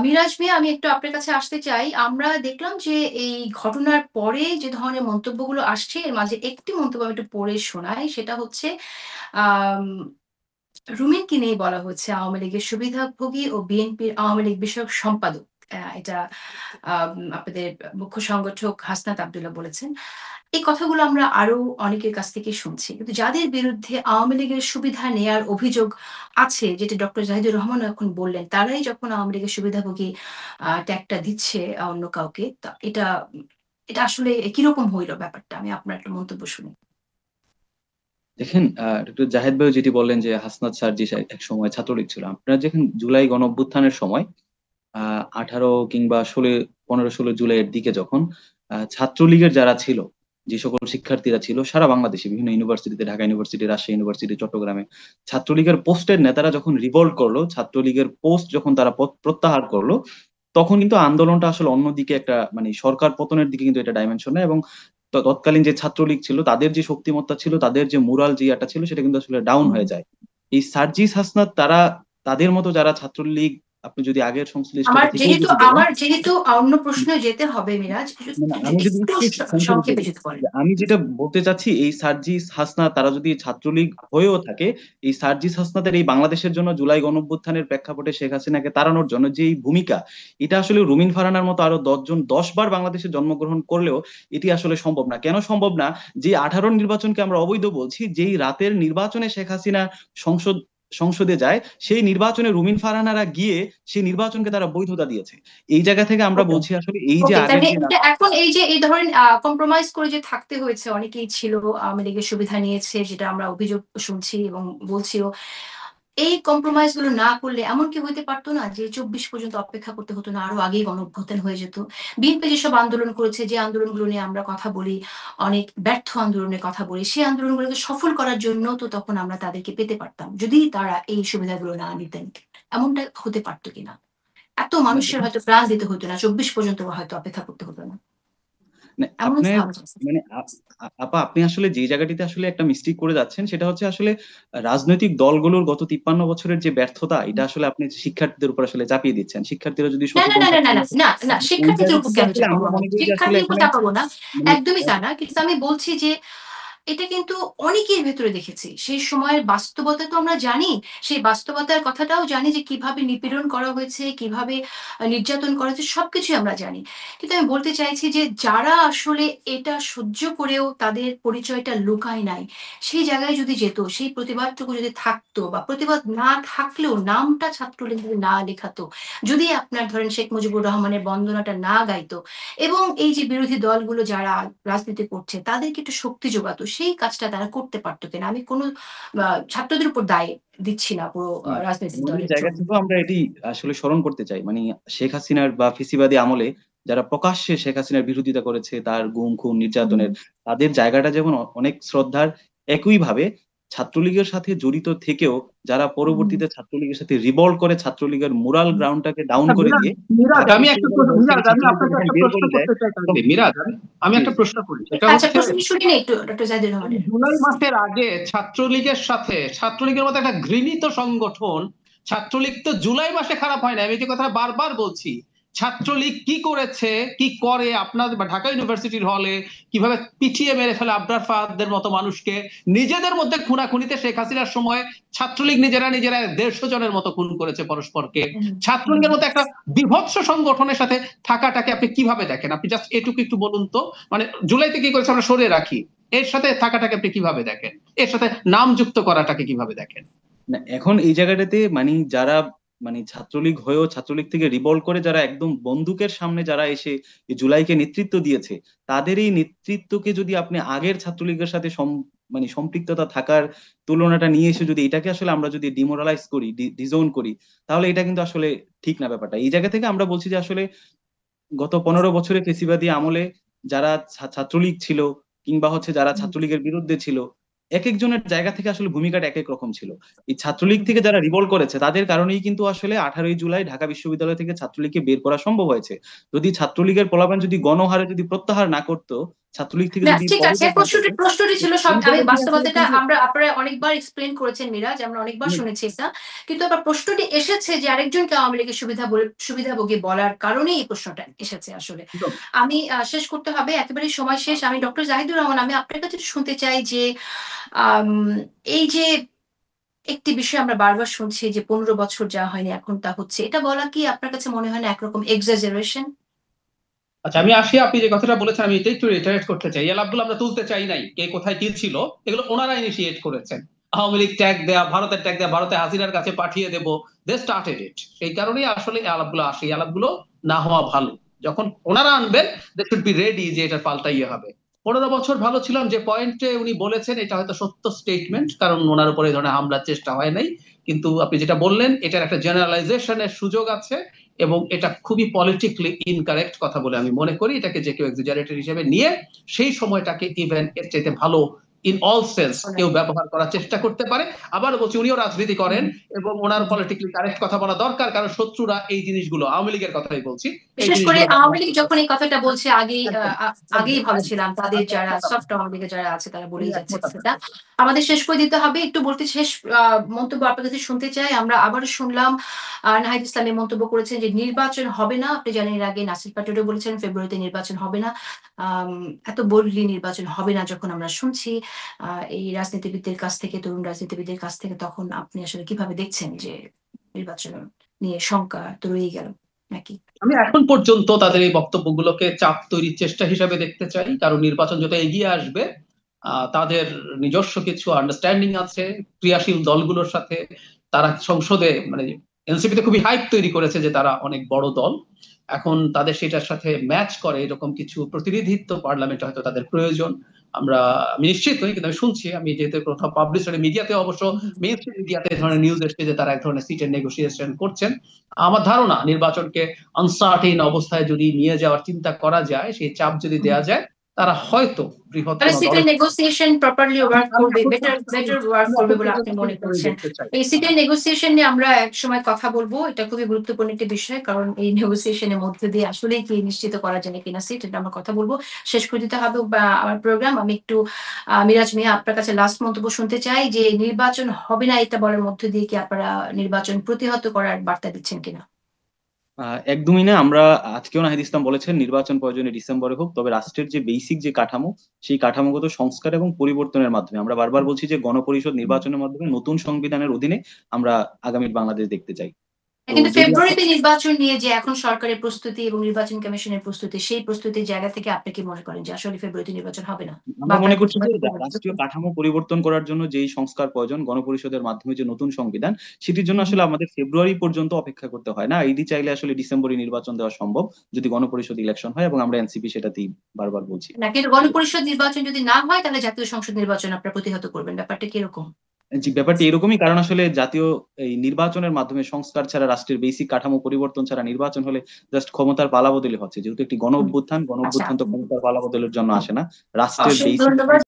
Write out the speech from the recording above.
মিরাজ মিয়া, আমি একটু আপনার কাছে আসতে চাই। আমরা দেখলাম যে এই ঘটনার পরে যে ধরনের মন্তব্যগুলো আসছে, এর মাঝে একটি মন্তব্য আমি একটু পড়ে শোনাই। সেটা হচ্ছে আম রুমিনকে নিয়ে বলা হচ্ছে আওয়ামী লীগের সুবিধাভোগী ও বিএনপির আওয়ামী লীগ বিষয়ক সম্পাদক। এটা আপনাদের মুখ্য সংগঠক হাসনাত আব্দুল্লাহ বলেছেন। এই কথাগুলো আমরা আরো অনেকের কাছ থেকে শুনছি। কিন্তু যাদের বিরুদ্ধে আওয়ামী লীগের সুবিধা নেয়ার অভিযোগ আছে, যেটি ডক্টর জাহিদুর রহমানও এখন বললেন, তারাই যখন আওয়ামী লীগের সুবিধাভোগী ট্যাগটা দিচ্ছে অন্য কাউকে, তা এটা আসলে কিরকম হইল ব্যাপারটা? আমি আপনার একটা মন্তব্য শুনি। দেখেন, ডক্টর জাহেদ ভাই যেটি বললেন যে হাসনাত সার্জিস এক সময় ছাত্রলীগ ছিল। আপনারা দেখেন জুলাই গণ অভ্যুত্থানের সময় 18 কিংবা 15-16 জুলাইয়ের দিকে যখন ছাত্রলীগের যারা ছিল, যে সকল শিক্ষার্থীরা ছিল সারা বাংলাদেশে বিভিন্ন ইউনিভার্সিটিতে, ঢাকা ইউনিভার্সিটি, রাজশাহী ইউনিভার্সিটি, চট্টগ্রামে, ছাত্রলীগের পোস্টের নেতারা যখন রিভল্ট করলো, ছাত্রলীগের পোস্ট যখন তারা প্রত্যাহার করলো, তখন কিন্তু আন্দোলনটা আসলে অন্যদিকে একটা মানে সরকার পতনের দিকে কিন্তু এটা ডাইমেনশন নেয়। এবং তৎকালীন যে ছাত্রলীগ ছিল তাদের যে শক্তিমত্তা ছিল, তাদের যে মুরাল যে ইয়াটা ছিল, সেটা কিন্তু আসলে ডাউন হুম। হয়ে যায়। এই সার্জিস হাসনাত তারা, তাদের মতো যারা ছাত্রলীগ, আপনি যদি আগের সংশ্লিষ্টতা থেকেও যদি বলেন, আমার যেহেতু অন্য প্রশ্নে যেতে হবে মিরাজ, মানে আমি যদি একটু একটু সংক্ষেপে সংক্ষেপে বলি, যদি বলেন। যে আমি যেটা বলতে চাচ্ছি, এই সার্জিস হাসনাত তারা যদি ছাত্রলীগ হয়েও থাকে, এই সার্জিস হাসনাতের এই বাংলাদেশের জন্য জুলাই গণঅভ্যুত্থানের প্রেক্ষাপটে শেখ হাসিনাকে তাড়ানোর জন্য যে এই ভূমিকা, এটা আসলে রুমিন ফারহানার মতো আরো 10 জন 10 বার বাংলাদেশে জন্মগ্রহণ করলেও এটি আসলে সম্ভব না। কেন সম্ভব না? যে 18 নির্বাচনকে আমরা অবৈধ বলছি, যেই রাতের নির্বাচনে শেখ হাসিনা সংসদ সংসদে যায়, সেই নির্বাচনে রুমিন ফারহানারা গিয়ে সেই নির্বাচনকে তারা বৈধতা দিয়েছে। এই জায়গা থেকে আমরা ওকে, বলছি আসলে এই যে ওকে। আগের তাহলে যে এটা এখন এই যে এই ধরেন কম্প্রোমাইজ করে যে থাকতে হয়েছে, অনেকেই ছিল আওয়ামী লীগের সুবিধা নিয়েছে, যেটা আমরা অভিযোগ শুনছি এবং বলছিও। এই কম্প্রোমাইজ গুলো না করলে এমন কি হইতে পারতো না যে 24 পর্যন্ত অপেক্ষা করতে হতো না, আরো আগেই গণঅভ্যুত্থান হয়ে যেত? বিএনপি যেসব আন্দোলন করেছে, যে আন্দোলনগুলো নিয়ে আমরা কথা বলি, অনেক ব্যর্থ আন্দোলনের কথা বলি, সেই আন্দোলনগুলোকে সফল করার জন্য তো তখন আমরা তাদেরকে পেতে পারতাম, যদি তারা এই সুবিধাগুলো না নিতেন। এমনটা হতে পারতো কিনা? এত না, মানুষের দেখুন, হয়তো প্রাণ দিতে হতো না, 24 পর্যন্ত হয়তো অপেক্ষা করতে হতো না। না, এমন আপনার ভাবা যায়। মানে আপা, আপনি আসলে যে জায়গাটিতে আসলে একটা মিস্টেক করে যাচ্ছেন, সেটা হচ্ছে আসলে রাজনৈতিক দলগুলোর গত 53 বছরের যে ব্যর্থতা, এটা আসলে আপনি শিক্ষার্থীদের উপর আসলে চাপিয়ে দিচ্ছেন। শিক্ষার্থীরা যদি না, না, সচেতন না, না, না, থাকতেন, না, না, না, ওই শিক্ষার্থীদের জায়গা উপর থেকে কেন আসলে চাপাবো আমরা আমি? মনে করি যে আসলে শিক্ষার্থীদের উপর এখানে চাপাবো না। মানে একদমই তা না। কিন্তু আমি বলছি যে এটা কিন্তু অনেকের ভেতরে দেখেছি। সেই সময়ের বাস্তবতা তো আমরা জানি। সেই বাস্তবতার কথাটাও জানি যে কিভাবে নিপীড়ন করা হয়েছে, কিভাবে নির্যাতন করা হয়েছে, সবকিছুই আমরা জানি। কিন্তু আমি বলতে চাইছি যে যারা আসলে এটা সহ্য করেও তাদের পরিচয়টা লুকায় নাই, সেই জায়গায় যদি যেত, সেই প্রতিবাদটুকু যদি থাকতো, বা প্রতিবাদ না থাকলেও নামটা ছাত্রলীগ যদি না লেখাতো, যদি আপনার ধরেন শেখ মুজিবুর রহমানের বন্দনাটা না গাইতো, এবং এই যে বিরোধী দলগুলো যারা রাজনীতি করছে তাদেরকে একটু শক্তি যোগাতো, সেই কাজটা তারা করতে পারতো কিনা? আমি কোনো ছাত্রদের উপর দায় দিচ্ছি না পুরো না, রাজনৈতিক আমাদের দলের জায়গা জন্য। থেকেও আমরা এটি আসলে স্মরণ করতে চাই। মানে শেখ হাসিনার বা ফেসিবাদী আমলে যারা প্রকাশ্যে শেখ হাসিনার বিরোধিতা করেছে, তার গুম খুন হুম। নির্যাতনের, তাদের জায়গাটা যেমন অনেক শ্রদ্ধার, একই ভাবে ছাত্রলীগের সাথে জড়িত থেকেও যারা হুম। পরবর্তীতে ছাত্রলীগের সাথে রিভল্ট করে ছাত্রলীগের মোরাল হুম। গ্রাউন্ডটাকে ডাউন আচ্ছা, করে মিরাজ, দিয়ে মিরাজ ঢাকা আমি একটা বিশ্ববিদ্যালয় প্রশ্ন, হল থেকে মিরাজ আমি ছাত্রলীগকে আপনাকে যখন একটা বের প্রশ্ন করে দেয়। করতে চাই তাহলে। মিরাজ, আমি জি একটা জি প্রশ্ন করি, সেটা আচ্ছা, হচ্ছে প্রশ্ন শুনি না একটু ডক্টর জাহিদুর এই রহমানের। জুলাই মাসের আগে ছাত্রলীগের সাথে, ছাত্রলীগের মতো একটা ঘৃণিত সংগঠন, ছাত্রলীগ তো জুলাই মাসে খারাপ হয় না, আমি যে কথাটা বারবার বলছি, ছাত্রলীগ কি করেছে, কি করে আপনাদের বা ঢাকা ইউনিভার্সিটির হলে কিভাবে পিটিয়ে মেরে ফেলে আবরার ফাহাদের মতো মানুষকে, নিজেদের মধ্যে খুনাখুনিতে শেখ হাসিনার সময় ছাত্রলীগ নিজেরা নিজেরা 150 জনের মতো খুন করেছে পরস্পরকে। হুম। হুম। ছাত্রলীগের মতো একটা বিভৎস সংগঠনের সাথে থাকাটাকে আপনি কিভাবে দেখেন? আপনি জাস্ট এটুকু একটু বলুন তো। মানে জুলাইতে কি করেছে আমরা সরে রাখি, এর সাথে থাকাটাকে আপনি কিভাবে দেখেন? এর সাথে নাম যুক্ত করাটাকে কিভাবে দেখেন? না, এখন এই জায়গাটাতে মানে যারা মানে ছাত্রলীগ হয়েও ছাত্রলীগ থেকে রিভল্ট করে যারা একদম বন্দুকের সামনে যারা এসে এই জুলাইকে নেতৃত্ব দিয়েছে, তাদের এই নেতৃত্বকে যদি আপনি আগের ছাত্রলীগের সাথে মানে সম্পৃক্ততা থাকার তুলনাটা নিয়ে এসে যদি এটাকে আসলে আমরা যদি ডিমোরালাইজ করি, ডিজোন করি, তাহলে এটা কিন্তু আসলে ঠিক না ব্যাপারটা। এই জায়গা থেকে আমরা বলছি যে আসলে গত 15 বছরে ফেসিবাদী আমলে যারা ছাত্রলীগ ছিল, কিংবা হচ্ছে যারা হুম। ছাত্রলীগের বিরুদ্ধে ছিল, এক একজনের জায়গা থেকে আসলে ভূমিকাটা এক এক রকম ছিল। এই ছাত্রলীগ হুম। থেকে যারা রিভল্ট করেছে তাদের কারণেই কিন্তু আসলে 18ই জুলাই ঢাকা বিশ্ববিদ্যালয় থেকে ছাত্রলীগকে বের করা সম্ভব হয়েছে। যদি ছাত্রলীগের পোলাপান যদি গণহারে যদি প্রত্যাহার না করতো, ছাত্রলীগ থেকে না যদি ঠিক পরে আছে, বদলাতে হয়, প্রশ্নটি ছিল কোন সব, আমি জায়গা থেকে আসলে বাস্তবতাটা কিন্তু আপনারা অনেকবার এক্সপ্লেইন করেছেন মিরাজ, আমরা অনেকবার শুনেছি এটা। কিন্তু আবার প্রশ্নটি এসেছে যে আরেকজনকে আওয়ামী লীগের সুবিধাভোগী বলার কারণেই এই প্রশ্নটা এসেছে আসলে। একদম। আমি শেষ করতে হবে, একেবারেই সময় শেষ। আমি ডক্টর জাহিদুর রহমান, আমি আপনার কাছে একটু শুনতে চাই যে আম এই যে একটি বিষয় আমরা বারবার শুনছি যে ১৫ বছর যা হয়নি এখন তা হচ্ছে। এটা বলা কি আপনার কাছে মনে হয় না একরকম এক্সাজারেশন? আচ্ছা, আমি আসি, আপনি যে কথাটা বলেছেন আমি এটা একটু রিটারেট করতে চাই। এই লাভগুলো আমরা তুলতে চাই নাই, কে কোথায় কি ছিল, এগুলো ওনারা ইনিশিয়েট করেছেন। আওয়ামী লীগ ট্যাগ দেয়া, ভারতের ট্যাগ দেয়া, ভারতে হাসিনার কাছে পাঠিয়ে দেব, দে স্টার্টেড ইট। সেই কারণেই আসলে এই আলাপগুলো আসে। এই আলাপগুলো না হওয়া ভালো। যখন ওনারা আনবেন, দে শুড বি রেডি যে এটা পাল্টা ইয়ে হবে। 15 বছর ভালো ছিলাম, যে পয়েন্টে উনি বলেছেন এটা হয়তো সত্য স্টেটমেন্ট, কারণ ওনার উপরে এই ধরনের হামলার চেষ্টা হয় নাই। কিন্তু আপনি যেটা বললেন এটার একটা জেনারেলাইজেশনের সুযোগ আছে, এবং এটা খুবই পলিটিক্যালি ইনকারেক্ট কথা বলে আমি মনে করি। এটাকে যে কেউ এক্সাজারেটেড হিসেবে নিয়ে সেই সময়টাকে ইভেন এর চাইতে ভালো ইন অল সেন্স কেউ ব্যবহার করার চেষ্টা করতে পারে। আবার বলছি, উনিও রাজনীতি করেন এবং ওনার পলিটিক্যালি কারেক্ট কথা বলা দরকার, কারণ শত্রুরা এই জিনিসগুলো, আওয়ামী লীগের কথাই বলছি, এই বিশেষ করে জিনিসগুলো আওয়ামী ব্যবহার লীগ করতে যখন পারে। এই কথাটা বলছে আগেই একদম, আগেই একদম, ভালো একদম। ছিলাম, তাদের আমি যারা একমত সফট আপনার আওয়ামী সাথে। লীগে যারা আছে তারা আমি বলেই যাচ্ছে একমত আপনার সেটা। সাথে। আমাদের শেষ করে দিতে হবে। একটু বলতে শেষ মন্তব্য আপনার কাছে শুনতে চাই। আমরা আবারও শুনলাম নাহিদ ইসলামী মন্তব্য করেছেন যে নির্বাচন হবে না। আপনি জানেন এর আগে নাসির পাটোয়ারিও বলেছেন ফেব্রুয়ারিতে নির্বাচন হবে না। আম এত বোল্ডলি নির্বাচন হবে না যখন আমরা শুনছি এই রাজনীতিবিদদের কাছ থেকে, তরুণ রাজনীতিবিদদের কাছ থেকে, তখন আপনি আসলে কিভাবে দেখছেন যে নির্বাচন নিয়ে শঙ্কা তো রয়েই গেল নাকি? আমি এখন পর্যন্ত তাদের এই বক্তব্যগুলোকে চাপ তৈরির চেষ্টা হিসেবে দেখতে চাই, কারণ নির্বাচন যত এগিয়ে আসবে তাদের নিজস্ব কিছু আন্ডারস্ট্যান্ডিং আছে ক্রিয়াশীল দলগুলোর সাথে। তারা সংসদে মানে এনসিপিতে খুবই হাইপ তৈরি করেছে যে তারা অনেক বড় দল। এখন তাদের সেটার সাথে ম্যাচ করে এরকম কিছু প্রতিনিধিত্ব পার্লামেন্টে হয়তো তাদের প্রয়োজন। আমি নিশ্চিত নই, কিন্তু আমি শুনছি, আমি যেহেতু কোথাও পাবলিশ মিডিয়াতে, অবশ্য মেইন মিডিয়াতে এই ধরনের নিউজ এসছে যে তারা এক ধরনের সিটের নেগোসিয়েশন করছেন। আমার ধারণা নির্বাচনকে আনসার্টেইন অবস্থায় যদি নিয়ে যাওয়ার চিন্তা করা যায়, সেই চাপ যদি দেওয়া যায়, তারা হয়তো বৃহৎ তাহলে কোনো সিটের দলের। নেগোসিয়েশন প্রপারলি আমি ওয়ার্ক আমি করবে, এখন বেটার পর্যন্ত বেটার ওয়ার্ক আমি করবে এখন বলে আপনি পর্যন্ত মনে করে করছেন। দেখতে চাই। এই সিটের নেগোসিয়েশন নিয়ে আমরা একসময় কথা বলবো। এটা খুবই গুরুত্বপূর্ণ একটি বিষয়। কারণ এই নেগোসিয়েশনের মধ্যে দিয়ে আসলেই কি নিশ্চিত করা যায় কিনা সিট, এটা আমরা কথা বলবো। শেষ করে দিতে হবে আমার প্রোগ্রাম। আমি একটু মিরাজ মিয়া আপনার কাছে লাস্ট মন্তব্য শুনতে চাই যে নির্বাচন হবে না এটা বলার মধ্য দিয়ে কি আপনারা নির্বাচন প্রতিহত করার বার্তা দিচ্ছেন কিনা? একদমই না। আমরা আজকেও নাহিদ ইসলাম বলেছেন নির্বাচন প্রয়োজনে ডিসেম্বরে হোক, তবে রাষ্ট্রের যে বেসিক যে কাঠামো, সেই কাঠামোগত সংস্কার এবং পরিবর্তনের মাধ্যমে। আমরা বারবার বলছি যে গণপরিষদ নির্বাচনের মাধ্যমে নতুন সংবিধানের অধীনে আমরা আগামীর বাংলাদেশ দেখতে চাই। তো কিন্তু যদি ফেব্রুয়ারিতে নির্বাচন নিয়ে যে এখন সরকারের প্রস্তুতি এবং নির্বাচন কমিশনের প্রস্তুতি, সেই প্রস্তুতির জায়গা থেকে আপনি কি মনে করেন যে আসলে ফেব্রুয়ারিতে নির্বাচন হবে না? বা আমরা মনে আপনারা করছি যে প্রতিবাদ করবেন? রাষ্ট্রীয় কাঠামো পরিবর্তন করার জন্য যেই সংস্কার প্রয়োজন, গণপরিষদের মাধ্যমে যে নতুন সংবিধান, সেটির জন্য আসলে আমাদের ফেব্রুয়ারি পর্যন্ত অপেক্ষা করতে হয় না। ইডি চাইলে আসলে ডিসেম্বরে নির্বাচন দেওয়া সম্ভব, যদি গণপরিষদ ইলেকশন হয়, এবং আমরা এনসিপি সেটাতেই বারবার বলছি। না, কিন্তু গণপরিষদ নির্বাচন যদি না হয় তাহলে জাতীয় সংসদ নির্বাচন আপনারা প্রতিহত করবেন। ব্যাপারটা কিরকম? জি, ব্যাপারটি এরকমই। কারণ আসলে জাতীয় এই নির্বাচনের মাধ্যমে সংস্কার ছাড়া, রাষ্ট্রের বেসিক কাঠামো পরিবর্তন ছাড়া নির্বাচন হলে জাস্ট ক্ষমতার পালাবদলি হচ্ছে। যেহেতু একটি গণ হুম, অভ্যুত্থান, গণ আচ্ছা। অভ্যুত্থান তো ক্ষমতার পালাবদলের জন্য আসে না, রাষ্ট্রের অশেষ বেসিক ধন্যবাদ।